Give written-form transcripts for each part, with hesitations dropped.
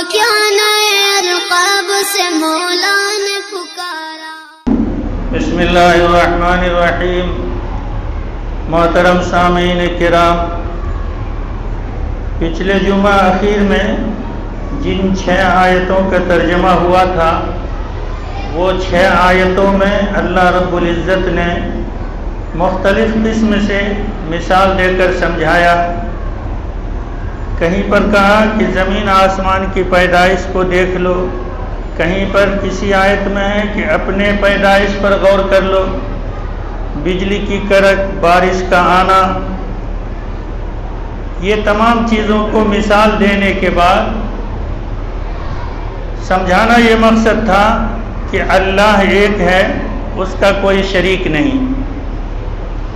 کیا نئے القاب سے مولا نے پکارا۔ بسم اللہ الرحمن الرحیم۔ محترم سامعین کرام، پچھلے جمعہ اخیر میں جن 6 آیتوں کا ترجمہ ہوا تھا، وہ 6 آیتوں میں اللہ رب العزت نے مختلف قسم سے مثال دے کر سمجھایا۔ کہیں پر کہا کہ زمین آسمان کی پیدائش کو دیکھ لو، کہیں پر کسی آیت میں ہے کہ اپنے پیدائش پر غور کر لو، بجلی کی کڑک، بارش کا آنا، یہ تمام چیزوں کو مثال دینے کے بعد سمجھانا یہ مقصد تھا کہ اللہ ایک ہے، اس کا کوئی شریک نہیں،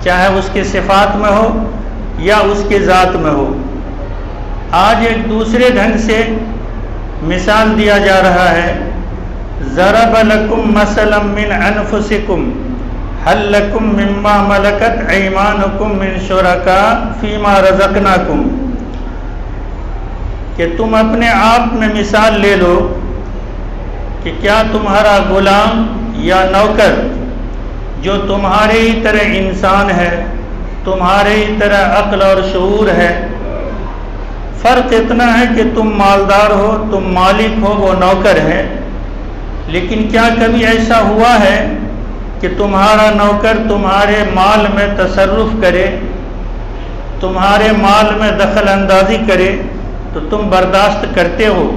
چاہے اس کے صفات میں ہو یا اس کے ذات میں ہو۔ آج ایک دوسرے ڈھنگ سے مثال دیا جا رہا ہے۔ ضرب لکم مثلا من انفسکم هل لکم مما ملکت ایمانکم من شرکاء فیما رزقناکم، کہ تم اپنے آپ میں مثال لے لو کہ کیا تمہارا غلام یا نوکر جو تمہارے ہی طرح انسان ہے، تمہارے ہی طرح عقل اور شعور ہے، فرق اتنا ہے کہ تم مالدار ہو، تم مالک ہو، وہ نوکر ہے، لیکن کیا کبھی ایسا ہوا ہے کہ تمہارا نوکر تمہارے مال میں تصرف کرے، تمہارے مال میں دخل اندازی کرے تو تم برداشت کرتے ہو؟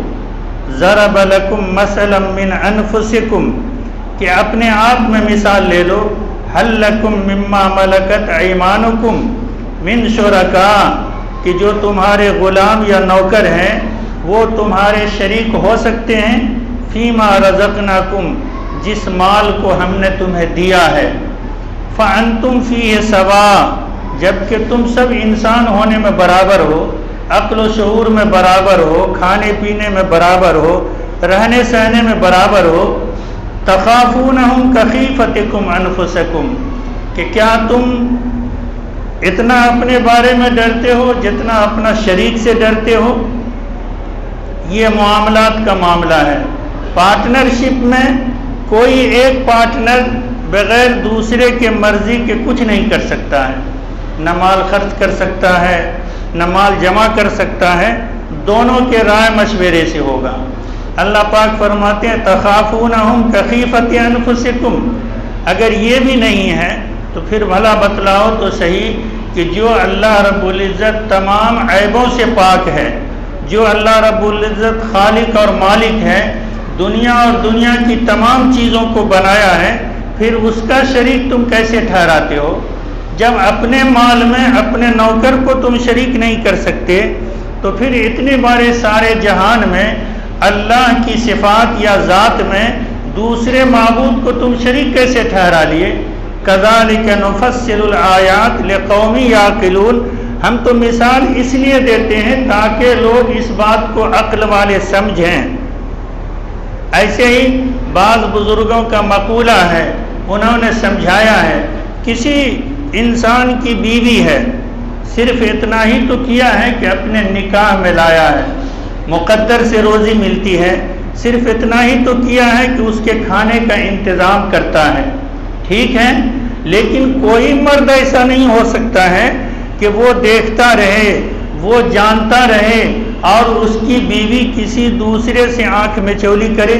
ضرب لکم مثلا من انفسکم، کہ اپنے آپ میں مثال لے لو، هل لکم مما ملکت ایمانکم من شرکاء، کہ جو تمہارے غلام یا نوکر ہیں وہ تمہارے شریک ہو سکتے ہیں، فیما رزقناکم، جس مال کو ہم نے تمہیں دیا ہے، فانتم فیہ سواء، جبکہ تم سب انسان ہونے میں برابر ہو، عقل و شعور میں برابر ہو، کھانے پینے میں برابر ہو، رہنے سہنے میں برابر ہو۔ تخافونہم کخیفتکم انفسکم، کہ کیا تم اتنا اپنے بارے میں ڈرتے ہو جتنا اپنا شریک سے ڈرتے ہو؟ یہ معاملات کا معاملہ ہے۔ پارٹنرشپ میں کوئی ایک پارٹنر بغیر دوسرے کے مرضی کے کچھ نہیں کر سکتا ہے، نہ مال خرچ کر سکتا ہے، نہ مال جمع کر سکتا ہے، دونوں کے رائے مشورے سے ہوگا۔ اللہ پاک فرماتے ہیں تخافونہم کخیفت انفسکم، اگر یہ بھی نہیں ہے تو پھر بھلا بتلاؤ تو صحیح کہ جو اللہ رب العزت تمام عیبوں سے پاک ہے، جو اللہ رب العزت خالق اور مالک ہے، دنیا اور دنیا کی تمام چیزوں کو بنایا ہے، پھر اس کا شریک تم کیسے ٹھہراتے ہو؟ جب اپنے مال میں اپنے نوکر کو تم شریک نہیں کر سکتے تو پھر اتنے بڑے سارے جہان میں اللہ کی صفات یا ذات میں دوسرے معبود کو تم شریک کیسے ٹھہرا لیے؟ کذالک نفصل الآیات لقوم یعقلون، ہم تو مثال اس لیے دیتے ہیں تاکہ لوگ اس بات کو عقل والے سمجھیں۔ ایسے ہی بعض بزرگوں کا مقولہ ہے، انہوں نے سمجھایا ہے، کسی انسان کی بیوی ہے، صرف اتنا ہی تو کیا ہے کہ اپنے نکاح میں لایا ہے، مقدر سے روزی ملتی ہے، صرف اتنا ہی تو کیا ہے کہ اس کے کھانے کا انتظام کرتا ہے، ٹھیک ہے، لیکن کوئی مرد ایسا نہیں ہو سکتا ہے کہ وہ دیکھتا رہے، وہ جانتا رہے اور اس کی بیوی کسی دوسرے سے آنکھ مچولی کرے،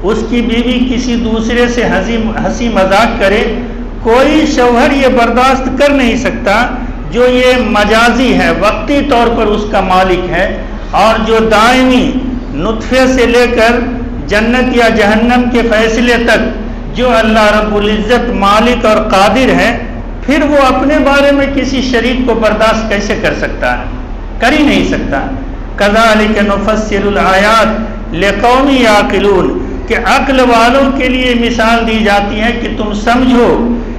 اس کی بیوی کسی دوسرے سے ہنسی مذاق کرے۔ کوئی شوہر یہ برداشت کر نہیں سکتا جو یہ مجازی ہے، وقتی طور پر اس کا مالک ہے، اور جو دائمی نطفے سے لے کر جنت یا جہنم کے فیصلے تک جو اللہ رب العزت مالک اور قادر ہے، پھر وہ اپنے بارے میں کسی شریک کو برداشت کیسے کر سکتا ہے؟ کر ہی نہیں سکتا۔ کذالک نفصل الآیات لقوم یعقلون، کہ عقل والوں کے لیے مثال دی جاتی ہے کہ تم سمجھو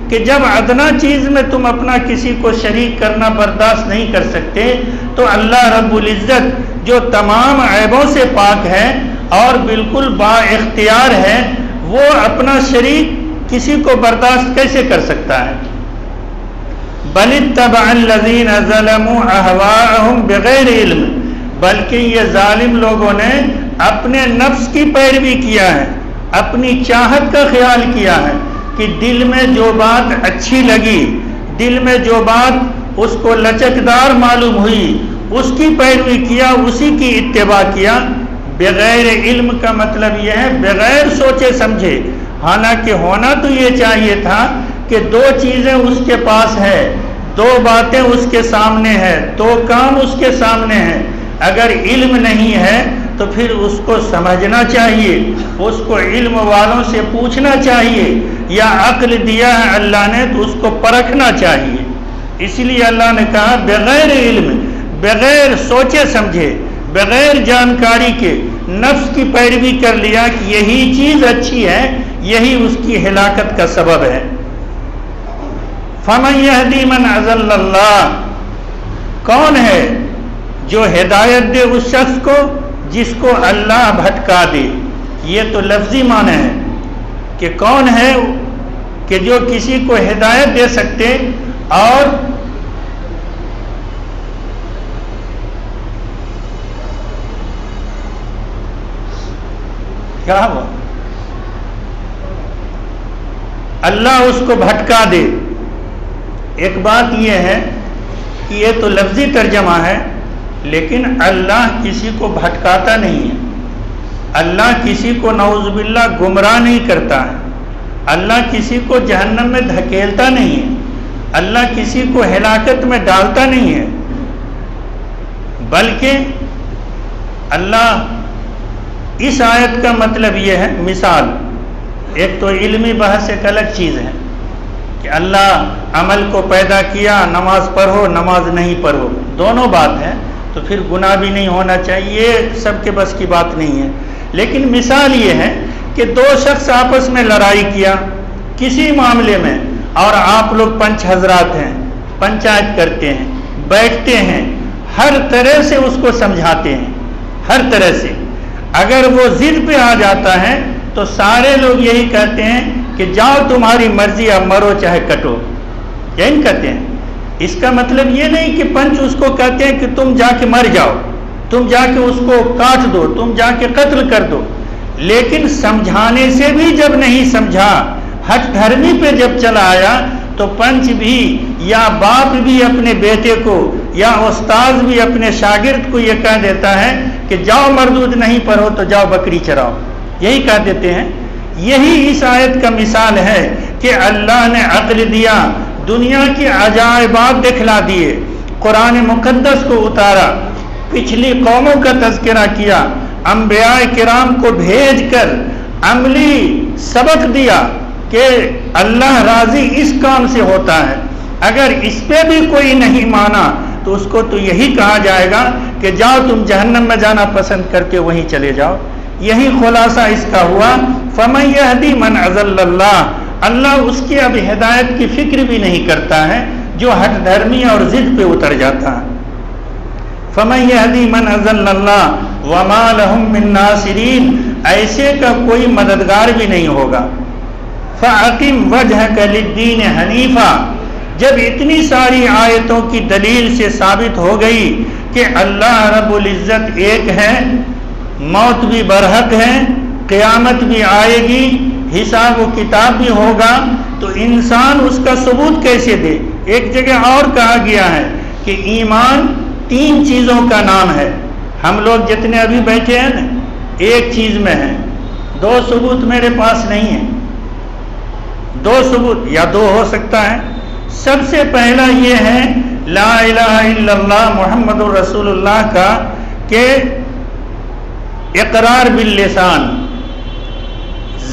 کہ جب ادنا چیز میں تم اپنا کسی کو شریک کرنا برداشت نہیں کر سکتے تو اللہ رب العزت جو تمام عیبوں سے پاک ہے اور بالکل با اختیار ہے، وہ اپنا شریک کسی کو برداشت کیسے کر سکتا ہے؟ بل اتبع الذین ظلموا اہواءہم بغیر علم، بلکہ یہ ظالم لوگوں نے اپنے نفس کی پیروی کیا ہے، اپنی چاہت کا خیال کیا ہے کہ دل میں جو بات اچھی لگی، دل میں جو بات اس کو لچکدار معلوم ہوئی، اس کی پیروی کیا، اسی کی اتباع کیا، بغیر علم کا مطلب یہ ہے بغیر سوچے سمجھے۔ حالانکہ ہونا تو یہ چاہیے تھا کہ دو چیزیں اس کے پاس ہے، دو باتیں اس کے سامنے ہے، دو کام اس کے سامنے ہیں، اگر علم نہیں ہے تو پھر اس کو سمجھنا چاہیے، اس کو علم والوں سے پوچھنا چاہیے، یا عقل دیا ہے اللہ نے تو اس کو پرکھنا چاہیے۔ اس لیے اللہ نے کہا بغیر علم، بغیر سوچے سمجھے، بغیر جانکاری کے نفس کی پیروی کر لیا کہ یہی چیز اچھی ہے، یہی اس کی ہلاکت کا سبب ہے۔ فَمَن يَهْدِي مَنْ أَضَلَّ اللَّهُ، کون ہے جو ہدایت دے اس شخص کو جس کو اللہ بھٹکا دے؟ یہ تو لفظی معنی ہے کہ کون ہے کہ جو کسی کو ہدایت دے سکتے، اور کیا ہوا اللہ اس کو بھٹکا دے۔ ایک بات یہ ہے کہ یہ تو لفظی ترجمہ ہے، لیکن اللہ کسی کو بھٹکاتا نہیں ہے، اللہ کسی کو نعوذ باللہ گمراہ نہیں کرتا ہے، اللہ کسی کو جہنم میں دھکیلتا نہیں ہے، اللہ کسی کو ہلاکت میں ڈالتا نہیں ہے، بلکہ اللہ اس آیت کا مطلب یہ ہے، مثال ایک تو علمی بحث ایک الگ چیز ہے کہ اللہ عمل کو پیدا کیا، نماز پڑھو نماز نہیں پڑھو، دونوں بات ہے، تو پھر گناہ بھی نہیں ہونا چاہیے، یہ سب کے بس کی بات نہیں ہے۔ لیکن مثال یہ ہے کہ دو شخص آپس میں لڑائی کیا کسی معاملے میں، اور آپ لوگ پنچ حضرات ہیں، پنچایت کرتے ہیں، بیٹھتے ہیں، ہر طرح سے اس کو سمجھاتے ہیں، ہر طرح سے۔ اگر وہ ضد پہ آ جاتا ہے تو سارے لوگ یہی کہتے ہیں کہ جاؤ تمہاری مرضی، اب مرو چاہے کٹو، یہی کہتے ہیں۔ اس کا مطلب یہ نہیں کہ پنچ اس کو کہتے ہیں کہ تم جا کے مر جاؤ، تم جا کے اس کو کاٹ دو، تم جا کے قتل کر دو، لیکن سمجھانے سے بھی جب نہیں سمجھا، ہٹ دھرمی پہ جب چلا آیا، تو پنچ بھی یا باپ بھی اپنے بیٹے کو یا استاذ بھی اپنے شاگرد کو یہ کہہ دیتا ہے کہ جاؤ مردود نہیں پڑھو تو جاؤ بکری چراؤ، یہی کہہ دیتے ہیں۔ یہی اس آیت کا مثال ہے کہ اللہ نے عقل دیا، دنیا کی عجائبات دکھلا دیے، قرآن مقدس کو اتارا، پچھلی قوموں کا تذکرہ کیا، انبیاء کرام کو بھیج کر عملی سبق دیا کہ اللہ راضی اس کام سے ہوتا ہے۔ اگر اس پہ بھی کوئی نہیں مانا تو اس کو تو یہی کہا جائے گا کہ جاؤ تم جہنم میں جانا پسند کر کے وہیں چلے جاؤ۔ یہی خلاصہ اس کا ہوا، فَمَن يَهْدِي مَنْ أَضَلَّ اللَّهُ، اللہ اس کی اب ہدایت کی فکر بھی نہیں کرتا ہے جو ہٹ دھرمی اور ضد پہ اتر جاتا ہے۔ فَمَن يَهْدِي مَنْ أَضَلَّ اللَّهُ وَمَا لَهُم مِّن نَاصِرِينَ، ایسے کا کوئی مددگار بھی نہیں ہوگا۔ فَأَقِمْ وَجْهَكَ لِلدِّينِ حَنِيفًا، جب اتنی ساری آیتوں کی دلیل سے ثابت ہو گئی کہ اللہ رب العزت ایک ہے، موت بھی برحق ہے، قیامت بھی آئے گی، حساب و کتاب بھی ہوگا، تو انسان اس کا ثبوت کیسے دے؟ ایک جگہ اور کہا گیا ہے کہ ایمان 3 چیزوں کا نام ہے۔ ہم لوگ جتنے ابھی بیٹھے ہیں نا، ایک چیز میں ہیں، 2 ثبوت میرے پاس نہیں ہے، 2 ثبوت یا 2 ہو سکتا ہے۔ سب سے پہلا یہ ہے لا الہ الا اللہ محمد رسول اللہ کا، کہ اقرار باللسان،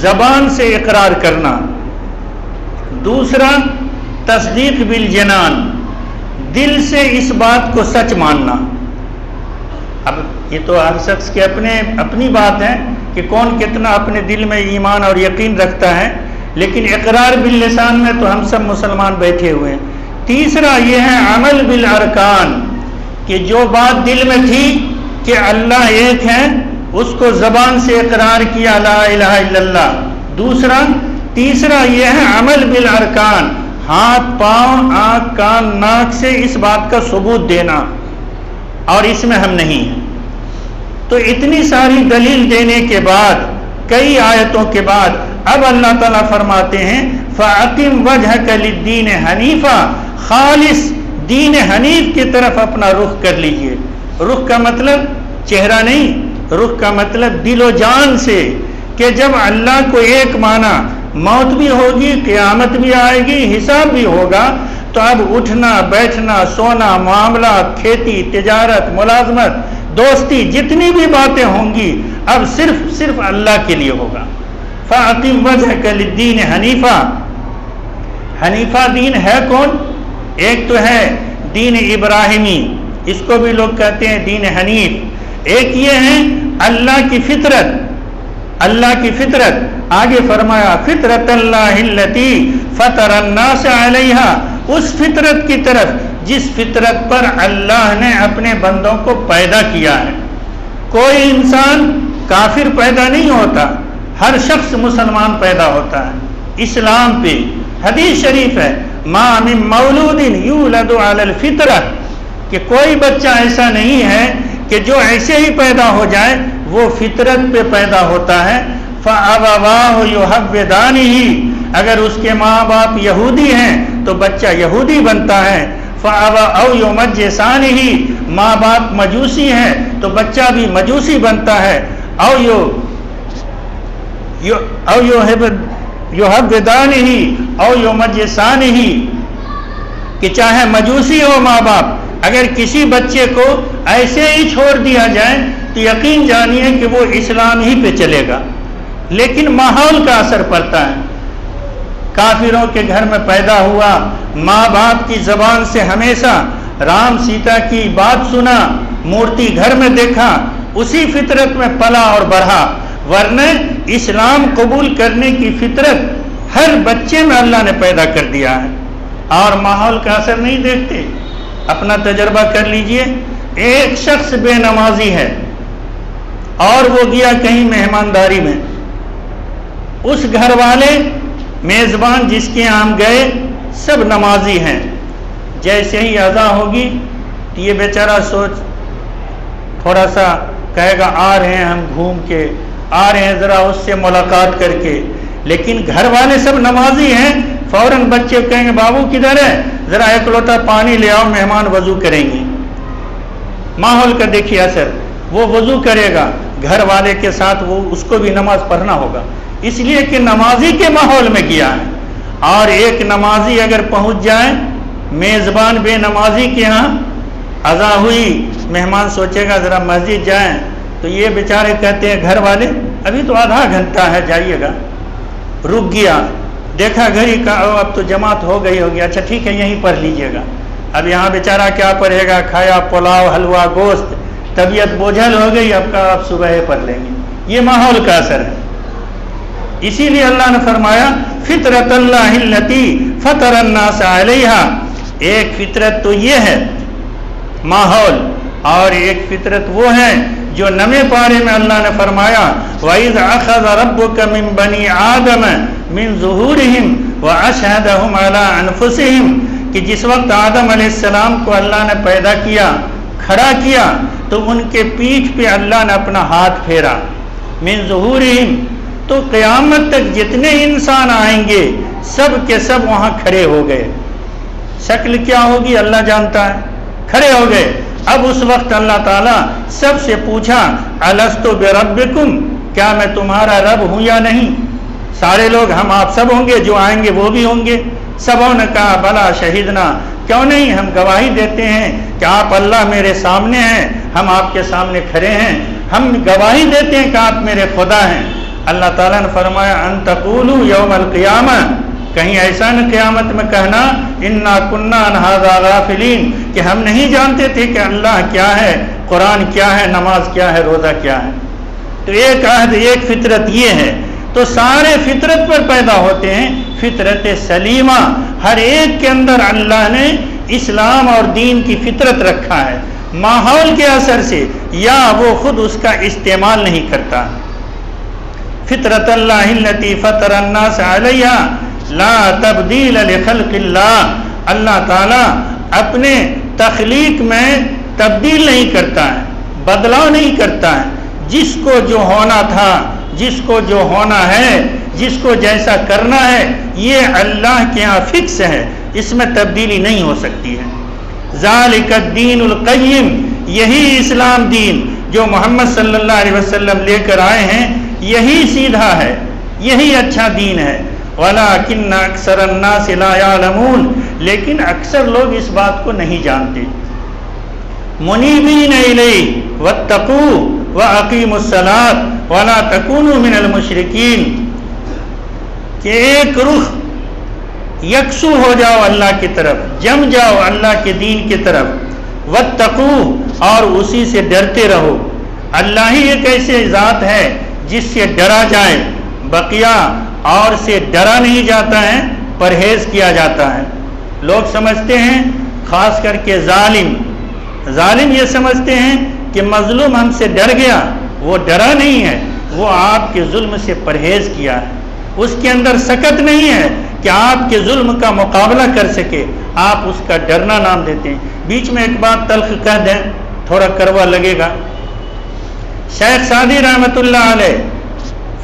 زبان سے اقرار کرنا۔ دوسرا تصدیق بالجنان، دل سے اس بات کو سچ ماننا۔ اب یہ تو ہر شخص کے اپنی بات ہے کہ کون کتنا اپنے دل میں ایمان اور یقین رکھتا ہے، لیکن اقرار باللسان میں تو ہم سب مسلمان بیٹھے ہوئے ہیں۔ تیسرا یہ ہے عمل بالارکان، کہ جو بات دل میں تھی کہ اللہ ایک ہے، اس کو زبان سے اقرار کیا لا الہ الا اللہ۔ تیسرا یہ ہے عمل بالارکان، ہاتھ پاؤں آنکھ کان ناک سے اس بات کا ثبوت دینا، اور اس میں ہم نہیں ہیں۔ تو اتنی ساری دلیل دینے کے بعد، کئی آیتوں کے بعد، اب اللہ تعالیٰ فرماتے ہیں فَأَقِمْ وَجْهَكَ لِلدِّينِ حَنِيفًا، خالص دین حنیف کی طرف اپنا رخ کر لیجئے۔ رخ کا مطلب چہرہ نہیں، رخ کا مطلب دل و جان سے، کہ جب اللہ کو ایک مانا، موت بھی ہوگی، قیامت بھی آئے گی، حساب بھی ہوگا، تو اب اٹھنا بیٹھنا سونا معاملہ کھیتی تجارت ملازمت دوستی جتنی بھی باتیں ہوں گی اب صرف اللہ کے لیے ہوگا۔ فَأَقِمْ وَجْهَكَ لِلدِّينِ حَنِيفًا، حنیفہ دین ہے کون؟ ایک تو ہے دین ابراہیمی، اس کو بھی لوگ کہتے ہیں دین حنیف، ایک یہ ہے اللہ کی فطرت، اللہ کی فطرت۔ آگے فرمایا فطرت اللہ التی فطر الناس علیہا، اس فطرت کی طرف جس فطرت پر اللہ نے اپنے بندوں کو پیدا کیا ہے۔ کوئی انسان کافر پیدا نہیں ہوتا، ہر شخص مسلمان پیدا ہوتا ہے اسلام پہ۔ حدیث شریف ہے ما من مولود یولد علی الفطرہ، کہ کوئی بچہ ایسا نہیں ہے کہ جو ایسے ہی پیدا ہو جائے، وہ فطرت پہ پیدا ہوتا ہے۔ فَأَبَوَاهُ يُحَوِّدَانِهِ، اگر اس کے ماں باپ یہودی ہیں تو بچہ یہودی بنتا ہے۔ أَوْ يُمَجِّسَانِهِ، ماں باپ مجوسی ہیں تو بچہ بھی مجوسی بنتا ہے۔ أَوْ يُحَوِّدَانِهِ أَوْ يُمَجِّسَانِهِ، کہ چاہے مجوسی ہو ماں باپ، اگر کسی بچے کو ایسے ہی چھوڑ دیا جائے تو یقین جانیے کہ وہ اسلام ہی پہ چلے گا، لیکن ماحول کا اثر پڑتا ہے۔ کافروں کے گھر میں پیدا ہوا، ماں باپ کی زبان سے ہمیشہ رام سیتا کی بات سنا، مورتی گھر میں دیکھا، اسی فطرت میں پلا اور بڑھا، ورنہ اسلام قبول کرنے کی فطرت ہر بچے میں اللہ نے پیدا کر دیا ہے۔ اور ماحول کا اثر نہیں دیکھتے؟ اپنا تجربہ کر لیجئے، ایک شخص بے نمازی ہے اور وہ گیا کہیں مہمانداری میں، اس گھر والے میزبان جس کے ہم گئے سب نمازی ہیں، جیسے ہی اذان ہوگی تو یہ بیچارہ تھوڑا سا کہے گا آ رہے ہیں ہم گھوم کے، آ رہے ہیں ذرا اس سے ملاقات کر کے، لیکن گھر والے سب نمازی ہیں، فوراً بچے کہیں گے بابو کدھر ہے، ذرا ایک لوٹا پانی لے آؤ، مہمان وضو کریں گے۔ ماحول کا دیکھیے اثر، وہ وضو کرے گا، گھر والے کے ساتھ وہ اس کو بھی نماز پڑھنا ہوگا، اس لیے کہ نمازی کے ماحول میں گیا ہے۔ اور ایک نمازی اگر پہنچ جائے میزبان بے نمازی کے ہاں، اذان ہوئی، مہمان سوچے گا ذرا مسجد جائیں، تو یہ بیچارے کہتے ہیں گھر والے ابھی تو آدھا گھنٹہ ہے جائیے گا، رک گیا، دیکھا گھڑی کا اب تو جماعت ہو گئی ہوگی، اچھا ٹھیک ہے یہیں پڑھ لیجئے گا۔ اب یہاں بیچارہ کیا پڑھے گا، کھایا پلاؤ حلوہ گوشت، طبیعت بوجھل ہو گئی، اب صبح پڑھ لیں گے۔ یہ ماحول کا اثر ہے۔ اسی لیے اللہ نے فرمایا فطرت اللہ التی فطر الناس علیہا، ایک فطرت تو یہ ہے ماحول، اور ایک فطرت وہ ہے جو نویں پارے میں اللہ نے فرمایا وَإِذْ أَخَذَ رَبُّكَ مِنْ بَنِي آدَمَ مِنْ ظُهُورِهِمْ وَأَشْهَدَهُمْ عَلَىٰ أَنفُسِهِمْ، کہ جس وقت آدم علیہ السلام کو اللہ نے پیدا کیا، کھڑا کیا، تو ان کے پیٹھ پہ اللہ نے اپنا ہاتھ پھیرا، مِنْ ظُهُورِهِمْ، تو قیامت تک جتنے انسان آئیں گے سب کے سب وہاں کھڑے ہو گئے، شکل کیا ہوگی اللہ جانتا ہے، کھڑے ہو گئے۔ اب اس وقت اللہ تعالیٰ سب سے پوچھا الستو بربکم، کیا میں تمہارا رب ہوں یا نہیں؟ سارے لوگ ہم آپ سب ہوں گے، جو آئیں گے وہ بھی ہوں گے۔ سبوں نے کہا بلا شہیدنا، کیوں نہیں، ہم گواہی دیتے ہیں کہ آپ اللہ میرے سامنے ہیں، ہم آپ کے سامنے کھڑے ہیں، ہم گواہی دیتے ہیں کہ آپ میرے خدا ہیں۔ اللہ تعالیٰ نے فرمایا ان تقولوا یوم القیامہ، کہیں ایسا نہ قیامت میں کہنا انا کنا عن ھذا غافلین، کہ ہم نہیں جانتے تھے کہ اللہ کیا ہے، قرآن کیا ہے، نماز کیا ہے، روزہ کیا ہے۔ تو ایک عہد، ایک فطرت یہ ہے۔ تو سارے فطرت پر پیدا ہوتے ہیں، فطرت سلیمہ، ہر ایک کے اندر اللہ نے اسلام اور دین کی فطرت رکھا ہے، ماحول کے اثر سے یا وہ خود اس کا استعمال نہیں کرتا۔ فطرت اللہ التی فطر الناس علیہا لا تبدیل لخلق اللہ، اللہ تعالیٰ اپنے تخلیق میں تبدیل نہیں کرتا ہے، بدلاؤ نہیں کرتا ہے، جس کو جو ہونا تھا، جس کو جو ہونا ہے، جس کو جیسا کرنا ہے، یہ اللہ کے یہاں فکس ہے، اس میں تبدیلی نہیں ہو سکتی ہے۔ ذالک الدین القیم، یہی اسلام دین جو محمد صلی اللہ علیہ وسلم لے کر آئے ہیں، یہی سیدھا ہے، یہی اچھا دین ہے۔ وَلَٰكِنَّ أَكْثَرَ النَّاسِ لَا يَعْلَمُونَ، لیکن اکثر لوگ اس بات کو نہیں جانتے۔ مُنِيبِينَ إِلَيْهِ وَاتَّقُوهُ وَأَقِيمُوا الصَّلَاةَ وَلَا تَكُونُوا مِنَ الْمُشْرِكِينَ، کہ ایک رخ یکسو ہو جاؤ اللہ کی طرف، جم جاؤ اللہ کے دین کی طرف، وَاتَّقُوهُ، اور اسی سے ڈرتے رہو۔ اللہ ہی ایک ایسے ذات ہے جس سے ڈرا جائے، بقیہ اور سے ڈرا نہیں جاتا ہے، پرہیز کیا جاتا ہے۔ لوگ سمجھتے ہیں، خاص کر کے ظالم یہ سمجھتے ہیں کہ مظلوم ہم سے ڈر گیا، وہ ڈرا نہیں ہے، وہ آپ کے ظلم سے پرہیز کیا ہے، اس کے اندر سکت نہیں ہے کہ آپ کے ظلم کا مقابلہ کر سکے، آپ اس کا ڈرنا نام دیتے ہیں۔ بیچ میں ایک بات تلخ کہہ دیں، تھوڑا کڑوا لگے گا۔ شیخ سعدی رحمۃ اللہ علیہ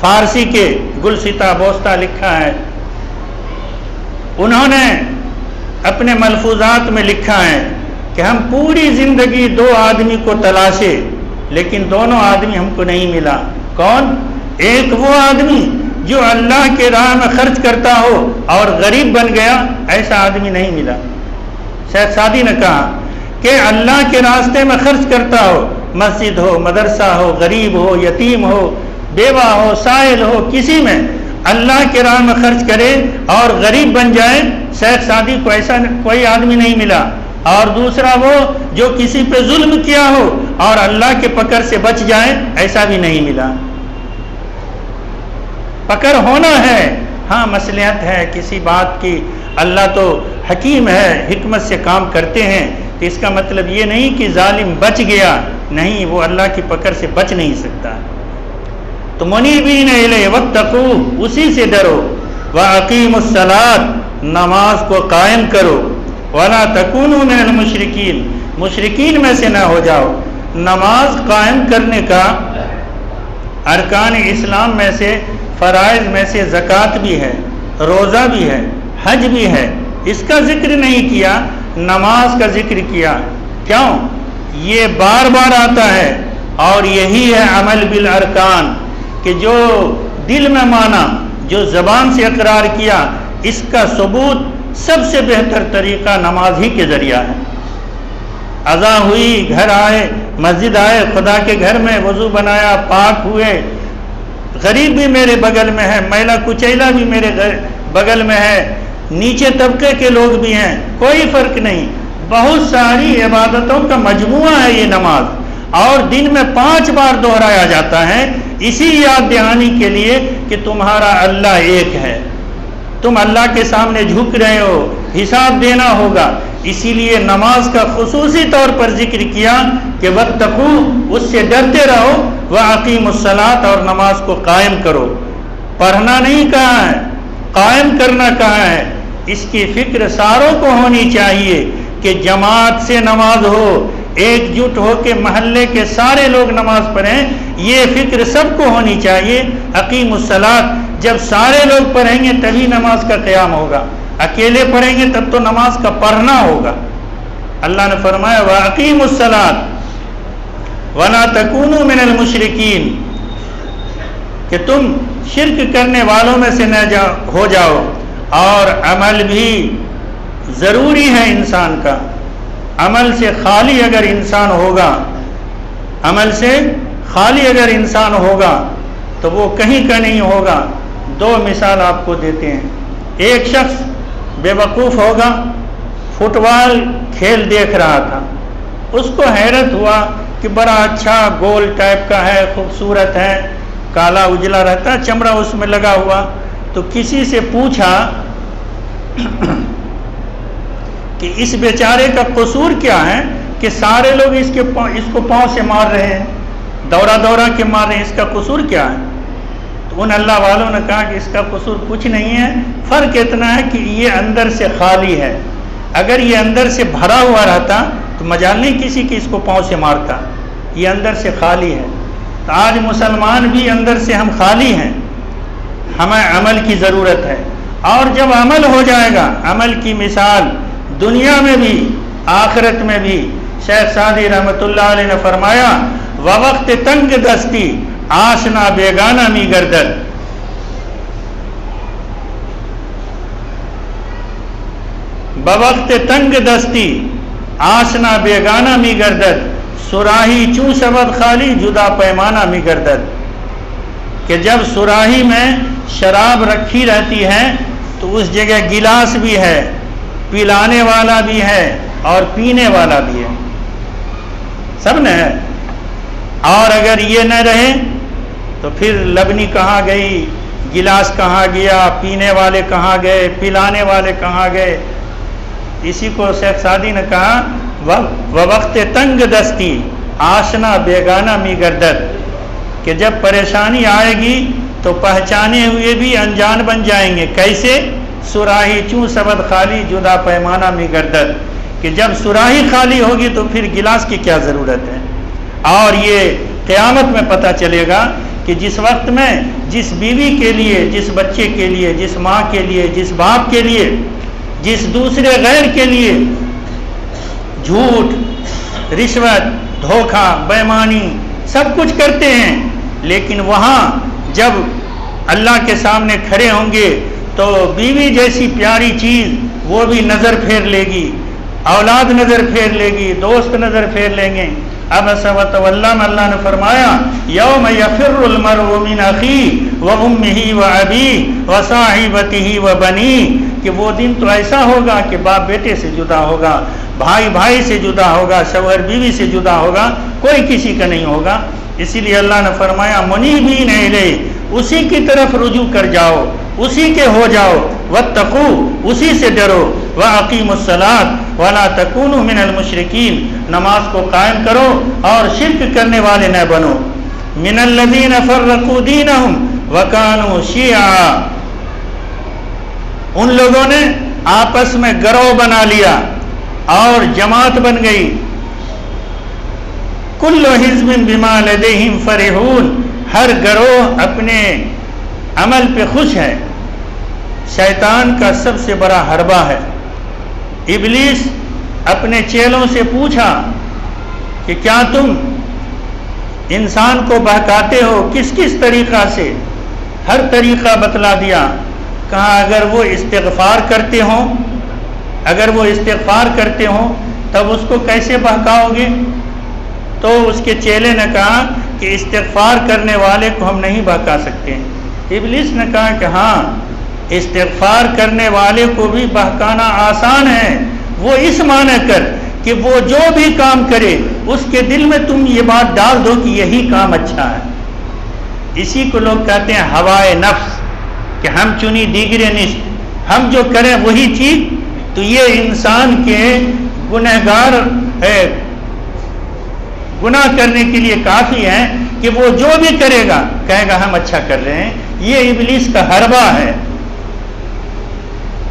فارسی کے گلستہ بوستہ لکھا ہے، انہوں نے اپنے ملفوظات میں لکھا ہے کہ ہم پوری زندگی دو آدمی کو تلاشے، لیکن دونوں آدمی ہم کو نہیں ملا۔ کون؟ ایک وہ آدمی جو اللہ کے راہ میں خرچ کرتا ہو اور غریب بن گیا، ایسا آدمی نہیں ملا۔ شیخ سعدی نے کہا کہ اللہ کے راستے میں خرچ کرتا ہو، مسجد ہو، مدرسہ ہو، غریب ہو، یتیم ہو، بیوہ ہو، سائل ہو، کسی میں اللہ کے راہ میں خرچ کرے اور غریب بن جائے، شیخ سعدی کو ایسا کوئی آدمی نہیں ملا۔ اور دوسرا وہ جو کسی پہ ظلم کیا ہو اور اللہ کے پکڑ سے بچ جائے، ایسا بھی نہیں ملا۔ پکڑ ہونا ہے، ہاں مصلحت ہے کسی بات کی، اللہ تو حکیم ہے، حکمت سے کام کرتے ہیں، تو اس کا مطلب یہ نہیں کہ ظالم بچ گیا، نہیں، وہ اللہ کی پکڑ سے بچ نہیں سکتا۔ تو منیبین الیہ واتقوہ، اسی سے ڈرو، واقیموا الصلاۃ، نماز کو قائم کرو، ولا تکونوا من المشرکین، مشرکین میں سے نہ ہو جاؤ۔ نماز قائم کرنے کا ارکان اسلام میں سے، فرائض میں سے زکوٰۃ بھی ہے، روزہ بھی ہے، حج بھی ہے، اس کا ذکر نہیں کیا، نماز کا ذکر کیا۔ کیوں؟ یہ بار بار آتا ہے، اور یہی ہے عمل بالارکان، کہ جو دل میں مانا، جو زبان سے اقرار کیا، اس کا ثبوت سب سے بہتر طریقہ نماز ہی کے ذریعہ ہے۔ اذان ہوئی، گھر آئے، مسجد آئے، خدا کے گھر میں وضو بنایا، پاک ہوئے، غریب بھی میرے بغل میں ہے، میلا کچیلا بھی میرے بغل میں ہے، نیچے طبقے کے لوگ بھی ہیں، کوئی فرق نہیں، بہت ساری عبادتوں کا مجموعہ ہے یہ نماز، اور دن میں 5 بار دہرایا جاتا ہے، اسی یاد دہانی کے لیے کہ تمہارا اللہ ایک ہے، تم اللہ کے سامنے جھک رہے ہو، حساب دینا ہوگا، اسی لیے نماز کا خصوصی طور پر ذکر کیا کہ واتقوا، اس سے ڈرتے رہو، واقیموا الصلاۃ، اور نماز کو قائم کرو۔ پڑھنا نہیں کہا ہے، قائم کرنا کہا ہے۔ اس کی فکر ساروں کو ہونی چاہیے کہ جماعت سے نماز ہو، ایک جٹ ہو کے محلے کے سارے لوگ نماز پڑھیں، یہ فکر سب کو ہونی چاہیے۔ اقیم الصلاۃ، جب سارے لوگ پڑھیں گے تبھی نماز کا قیام ہوگا، اکیلے پڑھیں گے تب تو نماز کا پڑھنا ہوگا۔ اللہ نے فرمایا وَأَقِيمُوا الصَّلَاةَ وَلَا تَكُونُوا مِنَ الْمُشْرِكِينَ، کہ تم شرک کرنے والوں میں سے نہ ہو جاؤ، اور عمل بھی ضروری ہے انسان کا۔ عمل سے خالی اگر انسان ہوگا، عمل سے خالی اگر انسان ہوگا تو وہ کہیں کا نہیں ہوگا۔ 2 مثال آپ کو دیتے ہیں۔ ایک شخص بے وقوف ہوگا، فٹ بال کھیل دیکھ رہا تھا، اس کو حیرت ہوا کہ بڑا اچھا گول ٹائپ کا ہے، خوبصورت ہے، کالا اجلا رہتا ہے، چمڑا اس میں لگا ہوا، تو کسی سے پوچھا کہ اس بیچارے کا قصور کیا ہے کہ سارے لوگ اس کو پاؤں سے مار رہے ہیں، دورہ کے مار رہے ہیں، اس کا قصور کیا ہے؟ تو ان اللہ والوں نے کہا کہ اس کا قصور کچھ نہیں ہے، فرق اتنا ہے کہ یہ اندر سے خالی ہے، اگر یہ اندر سے بھرا ہوا رہتا تو مجال نہیں کسی کی اس کو پاؤں سے مارتا، یہ اندر سے خالی ہے۔ تو آج مسلمان بھی اندر سے ہم خالی ہیں، ہمیں عمل کی ضرورت ہے، اور جب عمل ہو جائے گا، عمل کی مثال دنیا میں بھی آخرت میں بھی، شیخ سعدی رحمۃ اللہ علیہ نے فرمایا وقت تنگ دستی آشنا بیگانہ می گردد، بوقت تنگ دستی آشنا بیگانہ می گردد، سراہی چوں شود خالی جدا پیمانہ می گردد، کہ جب سراہی میں شراب رکھی رہتی ہے تو اس جگہ گلاس بھی ہے، پلانے والا بھی ہے اور پینے والا بھی ہے، سب نے ہے، اور اگر یہ نہ رہے تو پھر لبنی کہاں گئی، گلاس کہاں گیا، پینے والے کہاں گئے، پلانے والے کہاں گئے۔ اسی کو شیخ سعدی نے کہا وقت تنگ دستی آشنا بیگانہ می گردد، کہ جب پریشانی آئے گی تو پہچانے ہوئے بھی انجان بن جائیں گے، کیسے؟ سراہی چوں سبد خالی جدا پیمانہ می گردد، کہ جب سراہی خالی ہوگی تو پھر گلاس کی کیا ضرورت ہے۔ اور یہ قیامت میں پتہ چلے گا کہ جس وقت میں جس بیوی کے لیے، جس بچے کے لیے، جس ماں کے لیے، جس باپ کے لیے، جس دوسرے غیر کے لیے جھوٹ، رشوت، دھوکہ، بےایمانی سب کچھ کرتے ہیں، لیکن وہاں جب اللہ کے سامنے کھڑے ہوں گے تو بیوی جیسی پیاری چیز وہ بھی نظر پھیر لے گی، اولاد نظر پھیر لے گی، دوست نظر پھیر لیں گے۔ عبس وتولی میں اللہ نے فرمایا یوم یفر المرء من اخیہ وامہ وابیہ وصاحبتہ وبنیہ، کہ وہ دن تو ایسا ہوگا کہ باپ بیٹے سے جدا ہوگا، بھائی بھائی سے جدا ہوگا، شوہر بیوی سے جدا ہوگا، کوئی کسی کا نہیں ہوگا۔ اسی لیے اللہ نے فرمایا منیبین الیہ، اسی کی طرف رجوع کر جاؤ، اسی کے ہو جاؤ، واتقوا، اسی سے ڈرو، واقیموا الصلاۃ ولا تکونوا من المشرکین، نماز کو قائم کرو اور شرک کرنے والے نہ بنو۔ من الذین فرقوا دینہم وکانوا شیعا، ان لوگوں نے آپس میں گروہ بنا لیا اور جماعت بن گئی۔ کل حزب بما لدیہم فرحون، ہر گروہ اپنے عمل پہ خوش ہے۔ شیطان کا سب سے بڑا حربہ ہے۔ ابلیس اپنے چیلوں سے پوچھا کہ کیا تم انسان کو بہکاتے ہو، کس کس طریقہ سے؟ ہر طریقہ بتلا دیا۔ کہا اگر وہ استغفار کرتے ہوں، اگر وہ استغفار کرتے ہوں تب اس کو کیسے بہکاؤ گے؟ تو اس کے چیلے نے کہا کہ استغفار کرنے والے کو ہم نہیں بہکا سکتے۔ ابلیس نے کہا کہ ہاں، استغفار کرنے والے کو بھی بہکانا آسان ہے، وہ اس معنی کر کہ وہ جو بھی کام کرے اس کے دل میں تم یہ بات ڈال دو کہ یہی کام اچھا ہے۔ اسی کو لوگ کہتے ہیں ہوائے نفس، کہ ہم چنی دیگرے نشت، ہم جو کریں وہی ٹھیک۔ تو یہ انسان کے گنہگار ہے، گناہ کرنے کے لیے کافی ہے کہ وہ جو بھی کرے گا کہے گا ہم اچھا کر رہے ہیں۔ یہ ابلیس کا حربہ ہے۔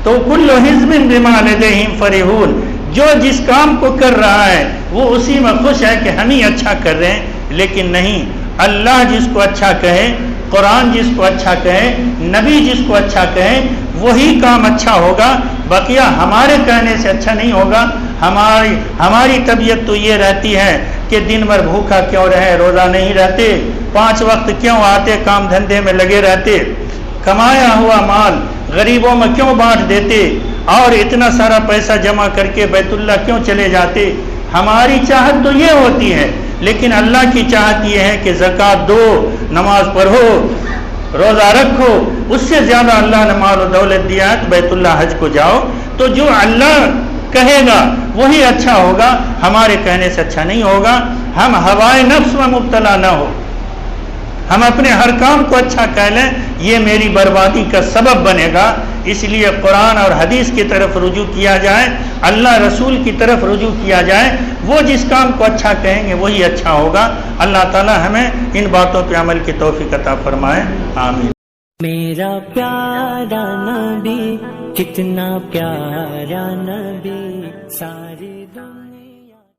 تو کل حزب بما لدیہم فرحون، جو جس کام کو کر رہا ہے وہ اسی میں خوش ہے کہ ہم ہی اچھا کر رہے ہیں، لیکن نہیں، اللہ جس کو اچھا کہے، قرآن جس کو اچھا کہے، نبی جس کو اچھا کہے وہی کام اچھا ہوگا، بقیہ ہمارے کہنے سے اچھا نہیں ہوگا۔ ہماری طبیعت تو یہ رہتی ہے کہ دن بھر بھوکا کیوں رہے، روزہ نہیں رہتے، 5 وقت کیوں آتے، کام دھندے میں لگے رہتے، کمایا ہوا مال غریبوں میں کیوں بانٹ دیتے، اور اتنا سارا پیسہ جمع کر کے بیت اللہ کیوں چلے جاتے۔ ہماری چاہت تو یہ ہوتی ہے، لیکن اللہ کی چاہت یہ ہے کہ زکوٰۃ دو، نماز پڑھو، روزہ رکھو۔ اس سے زیادہ اللہ نے مال و دولت دیا ہے تو بیت اللہ حج کو جاؤ۔ تو جو اللہ کہے گا وہی اچھا ہوگا، ہمارے کہنے سے اچھا نہیں ہوگا۔ ہم ہوائے نفس میں مبتلا نہ ہو، ہم اپنے ہر کام کو اچھا کہہ لیں، یہ میری بربادی کا سبب بنے گا۔ اس لیے قرآن اور حدیث کی طرف رجوع کیا جائے، اللہ رسول کی طرف رجوع کیا جائے، وہ جس کام کو اچھا کہیں گے وہی اچھا ہوگا۔ اللہ تعالی ہمیں ان باتوں پہ عمل کی توفیق عطا فرمائے، آمین۔ میرا پیارا نبی، کتنا پیارا نبی، سارے